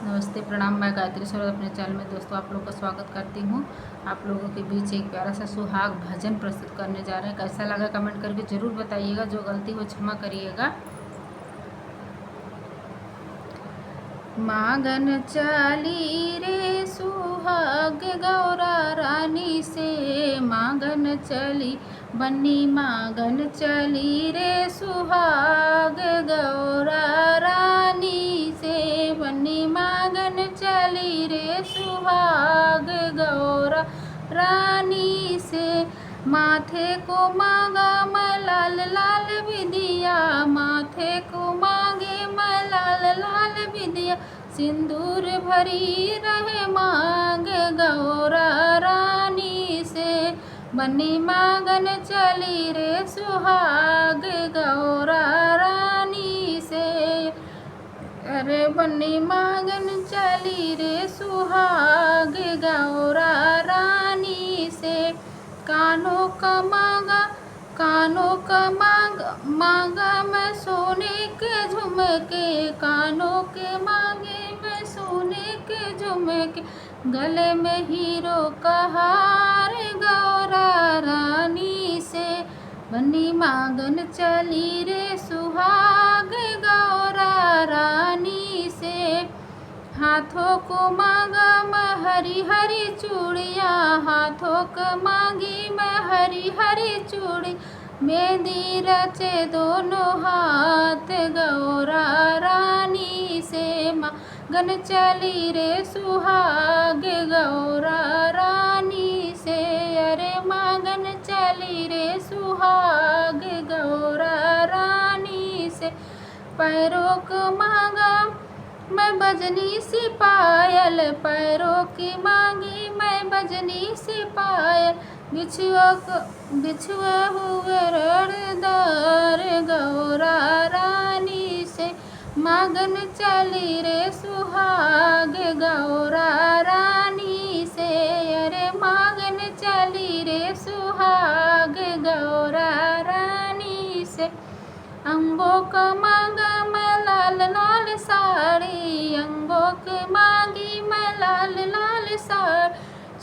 नमस्ते, प्रणाम। मैं गायत्री सरोज अपने चैनल में दोस्तों आप लोग का स्वागत करती हूँ। आप लोगों के बीच एक प्यारा सा सुहाग भजन प्रस्तुत करने जा रहे हैं। कैसा लगा कमेंट करके ज़रूर बताइएगा। जो गलती हो क्षमा करिएगा। मांगन चली रे सुहाग गौरा रानी से, मांगन चली बन्नी मांगन चली रे सुहाग गौरा रानी से, बन्नी मांगन चली रे सुहाग गौरा रानी से। माथे को मांगा मैं लाल लाल विदिया, माथे को मांगे मैं लाल लाल विदिया, सिंदूर भरी रहे मांग गौरा रानी से, बन्नी मांगन चली रे सुहाग गौरा रानी से। अरे बन्नी मांगन चली रे सुहाग गौरा रानी से। कानों का मांगा मांगा मैं सोने के झुमके, कानों के मांगे मैं सोने के झुमके, गले में हीरो का हार गौरा रानी से, बन्नी मांगन चली रे सुहाग गौरा रानी से। हाथों को मांगा मैं हरी हरी चूड़िया, हाथों को मांगी मैं हरी हरी चूड़ी, मेहंदी रचे दोनों हाथ गौरा रानी से, मांगन चली रे सुहाग गौरा रानी से। अरे मांगन चली रे सुहाग गौरा रानी से। पैरों को मांगा मैं बजनी सी पायल, पैरों की मांगी मैं बजनी सी पायल, बिछुआ हुए रड़दार गौरा रानी से, मांगन चली रे सुहाग गौरा रानी से। अरे मांगन चली रे सुहाग गौरा रानी से। अंगों का मांगा मैं लाल लाल साड़ी, अंगों के मांगी मैं लाल लाल साड़ी,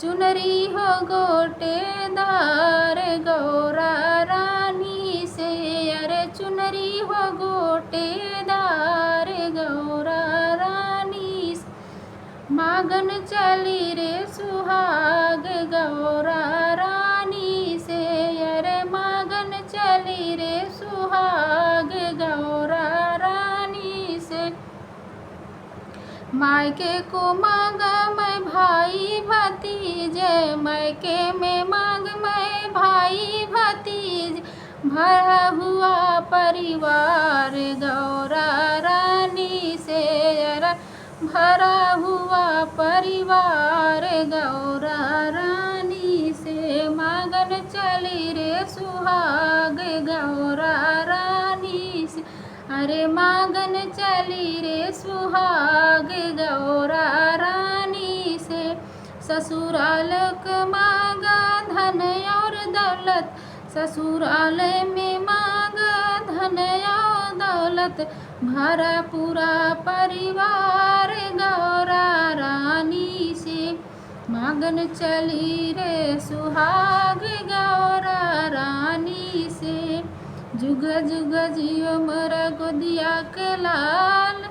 चुनरी हो गोटेदार गौरा रानी से। अरे चुनरी हो गोटेदार गौरा रानी से, मांगन चली रे सुहाग गौरा रानी से। अरे मांगन चली रे सुहाग गौरा रानी से। मायके को मांगा मैं भाई भतीजे, मायके में मांग मैं भाई भतीजे, भरा हुआ परिवार गौरा रानी से। अरे भरा हुआ परिवार गौरा रानी से, मांगन चली रे सुहाग गौरा रानी से। अरे मांगन चली रे सुहाग गौरा रानी से। ससुराल का मांगा धन और दौलत, ससुराल में मांगा धन और दौलत, भरा पूरा परिवार गौरा रानी से, मांगन चली रे सुहाग गौरा रानी से। जुग जुग जियो मोरा गोदिया के लाल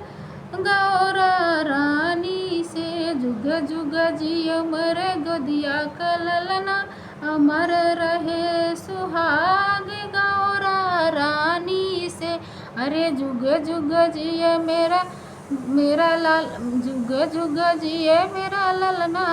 गौरा रानी से, जुग जुग जियो मोरे गोदिया के ललना, अमर रहे सुहाग गौरा रानी से। अरे जुग जुग जिए मेरा लाल, जुग जुग जिए मेरा ललना,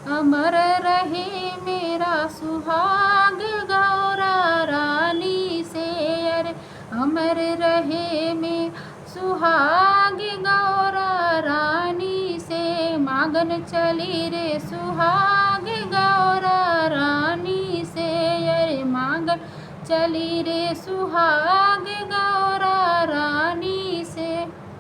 अमर रहे मेरा सुहाग गौरा रानी से। अरे अमर रहे मेरा सुहाग गौरा रानी से, मांगन चली रे सुहाग गौरा रानी से। अरे मांगन चली रे सुहाग गौरा रानी